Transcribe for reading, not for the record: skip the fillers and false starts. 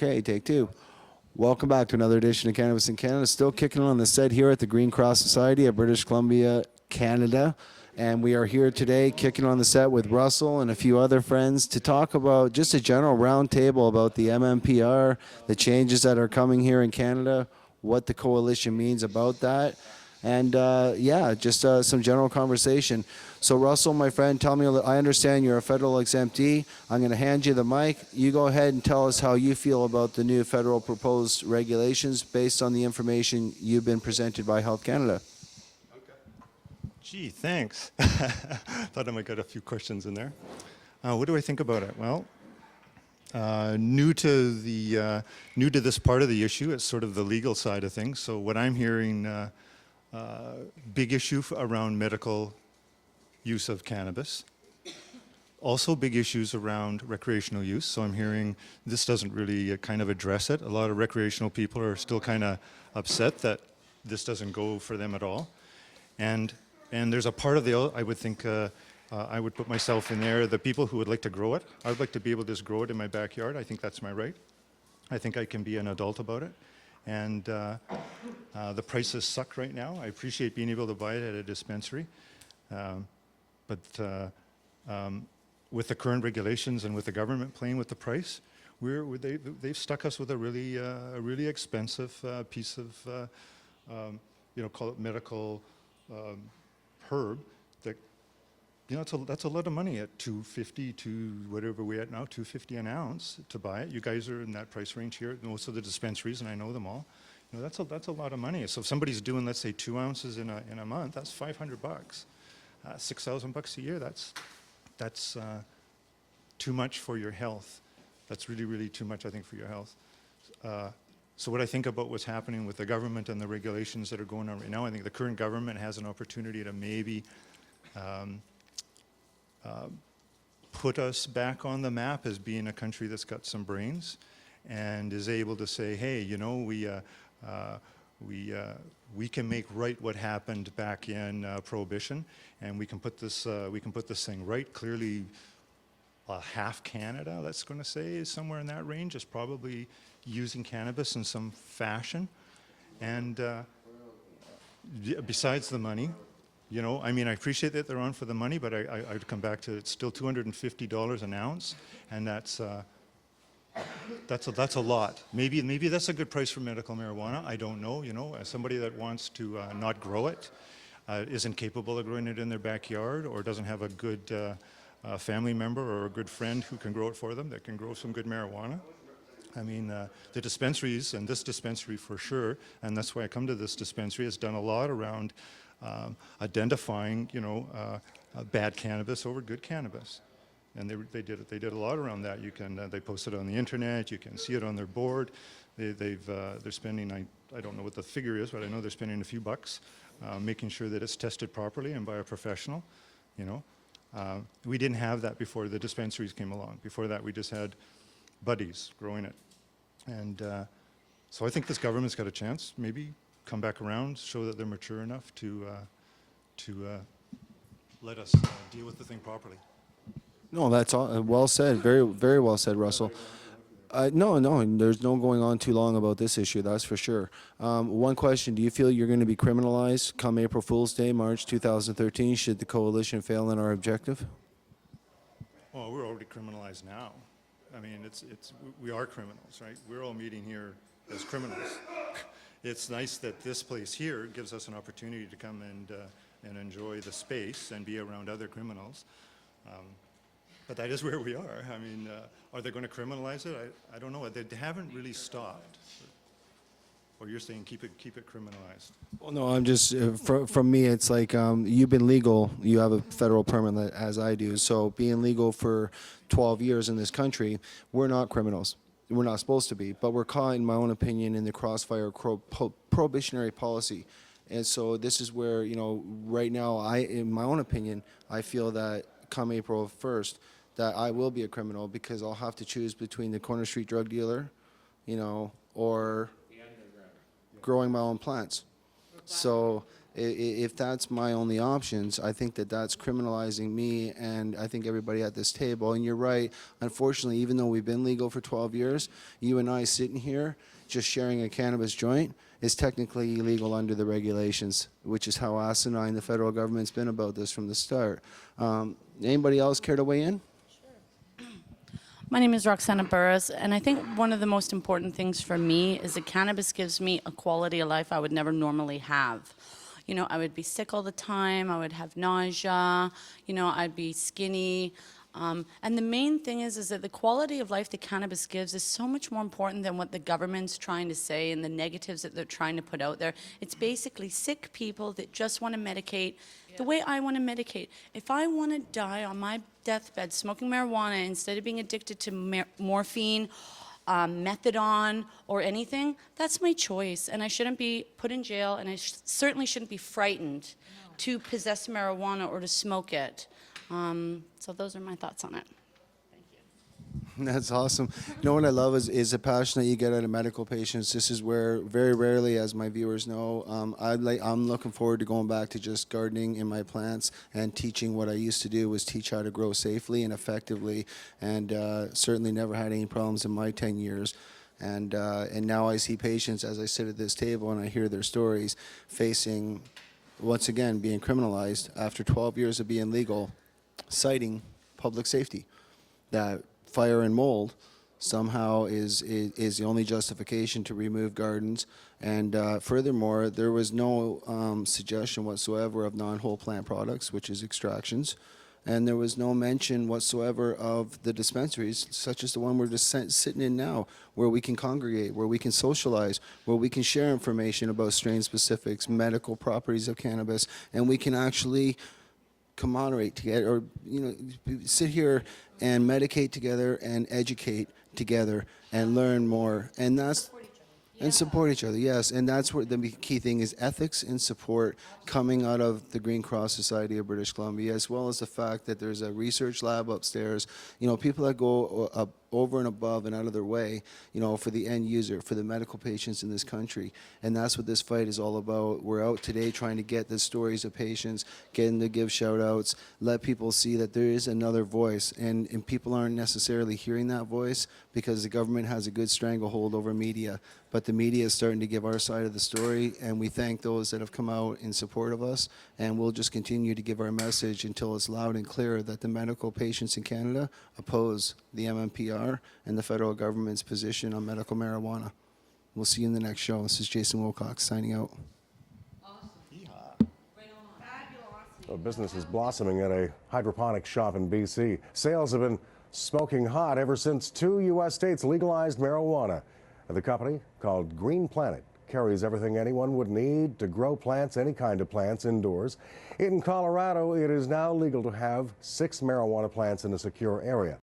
Okay, take two. Welcome back to another edition of Cannabis in Canada. Still kicking on the set here at the Green Cross Society of British Columbia, Canada. And we are here today kicking on the set with Russell and a few other friends to talk about just a general roundtable about the MMPR, the changes that are coming here in Canada, what the coalition means about that. And just some general conversation. So Russell, my friend, tell me, I understand you're a federal exemptee. I'm going to hand you the mic. You go ahead and tell us how you feel about the new federal proposed regulations based on the information you've been presented by Health Canada. Gee, thanks. Thought I might get a few questions in there. What do I think about it? Well, new to this part of the issue, it's sort of the legal side of things. So what I'm hearing, big issue around medical use of cannabis. Also big issues around recreational use. So I'm hearing this doesn't really kind of address it. A lot of recreational people are still kind of upset that this doesn't go for them at all. And there's a part of I would think, I would put myself in there, the people who would like to grow it. I would like to be able to just grow it in my backyard. I think that's my right. I think I can be an adult about it. And the prices suck right now. I appreciate being able to buy it at a dispensary. But with the current regulations and with the government playing with the price, they've stuck us with a really expensive piece of, call it medical herb that, that's a lot of money at $2.50 to whatever we're at now, $2.50 an ounce to buy it. You guys are in that price range here. Most of the dispensaries, and I know them all. That's a lot of money. So if somebody's doing, let's say, 2 ounces in a month, that's $500. $6,000 a year. That's too much for your health. That's really, really too much, I think, for your health. So what I think about what's happening with the government and the regulations that are going on right now, I think the current government has an opportunity to maybe put us back on the map as being a country that's got some brains and is able to say, hey, we can make right what happened back in Prohibition, and we can put this thing right. Clearly, half Canada, that's going to say, is somewhere in that range, is probably using cannabis in some fashion. And besides the money, I appreciate that they're on for the money, but I'd come back to it's still $250 an ounce, and that's a lot. Maybe that's a good price for medical marijuana. I don't know. As somebody that wants to not grow it, isn't capable of growing it in their backyard, or doesn't have a good family member or a good friend who can grow it for them, that can grow some good marijuana. The dispensaries, and this dispensary for sure, and that's why I come to this dispensary, has done a lot around identifying, bad cannabis over good cannabis. And they did a lot around that. They post it on the internet. You can see it on their board. They're spending, I don't know what the figure is, but I know they're spending a few bucks making sure that it's tested properly and by a professional. We didn't have that before the dispensaries came along. Before that, we just had buddies growing it. And so I think this government's got a chance. Maybe come back around, show that they're mature enough to let us deal with the thing properly. No, that's all well said. Very, very well said, Russell. No, there's no going on too long about this issue, that's for sure. One question, do you feel you're going to be criminalized come April Fool's Day, March 2013, should the coalition fail in our objective? Well, we're already criminalized now. We are criminals, right? We're all meeting here as criminals. It's nice that this place here gives us an opportunity to come and enjoy the space and be around other criminals. But that is where we are. Are they going to criminalize it? I don't know. They haven't really stopped. Or you're saying keep it criminalized? Well, no, I'm just, from me, it's like you've been legal. You have a federal permit, as I do. So being legal for 12 years in this country, we're not criminals. We're not supposed to be. But we're caught, in my own opinion, in the crossfire prohibitionary policy. And so this is where, right now, in my own opinion, I feel that come April 1st, that I will be a criminal because I'll have to choose between the corner street drug dealer, or growing my own plants. So if that's my only options, I think that that's criminalizing me and I think everybody at this table. And you're right, unfortunately, even though we've been legal for 12 years, you and I sitting here just sharing a cannabis joint is technically illegal under the regulations, which is how asinine the federal government's been about this from the start. Anybody else care to weigh in? My name is Roxana Burris, and I think one of the most important things for me is that cannabis gives me a quality of life I would never normally have. You know, I would be sick all the time, I would have nausea, you know, I'd be skinny. And the main thing is that the quality of life that cannabis gives is so much more important than what the government's trying to say and the negatives that they're trying to put out there. It's basically sick people that just want to medicate the way I want to medicate. If I want to die on my deathbed smoking marijuana instead of being addicted to morphine, methadone, or anything, that's my choice. And I shouldn't be put in jail, and I certainly shouldn't be frightened to possess marijuana or to smoke it. So those are my thoughts on it. That's awesome. You know what I love is the passion that you get out of medical patients. This is where very rarely, as my viewers know, I'm looking forward to going back to just gardening in my plants and teaching what I used to do was teach how to grow safely and effectively, and certainly never had any problems in my 10 years. And now I see patients as I sit at this table and I hear their stories facing, once again, being criminalized after 12 years of being legal, citing public safety. That fire and mold somehow is the only justification to remove gardens. And furthermore, there was no suggestion whatsoever of non-whole plant products, which is extractions. And there was no mention whatsoever of the dispensaries, such as the one we're just sitting in now, where we can congregate, where we can socialize, where we can share information about strain specifics, medical properties of cannabis, and we can actually camaraderie together, or sit here and medicate together and educate together and learn more, and that's and support each other. Yes, and that's where the key thing is: ethics and support coming out of the Green Cross Society of British Columbia, as well as the fact that there's a research lab upstairs. You know, people that go over and above and out of their way, you know, for the end user, for the medical patients in this country. And that's what this fight is all about. We're out today trying to get the stories of patients, getting to give shout outs, let people see that there is another voice. And people aren't necessarily hearing that voice because the government has a good stranglehold over media. But the media is starting to give our side of the story, and we thank those that have come out in support of us. And we'll just continue to give our message until it's loud and clear that the medical patients in Canada oppose the MMPR and the federal government's position on medical marijuana. We'll see you in the next show. This is Jason Wilcox signing out. Well, business is blossoming at a hydroponic shop in BC. Sales have been smoking hot ever since 2 U.S. states legalized marijuana. The company, called Green Planet, carries everything anyone would need to grow plants, any kind of plants, indoors. In Colorado, it is now legal to have 6 marijuana plants in a secure area.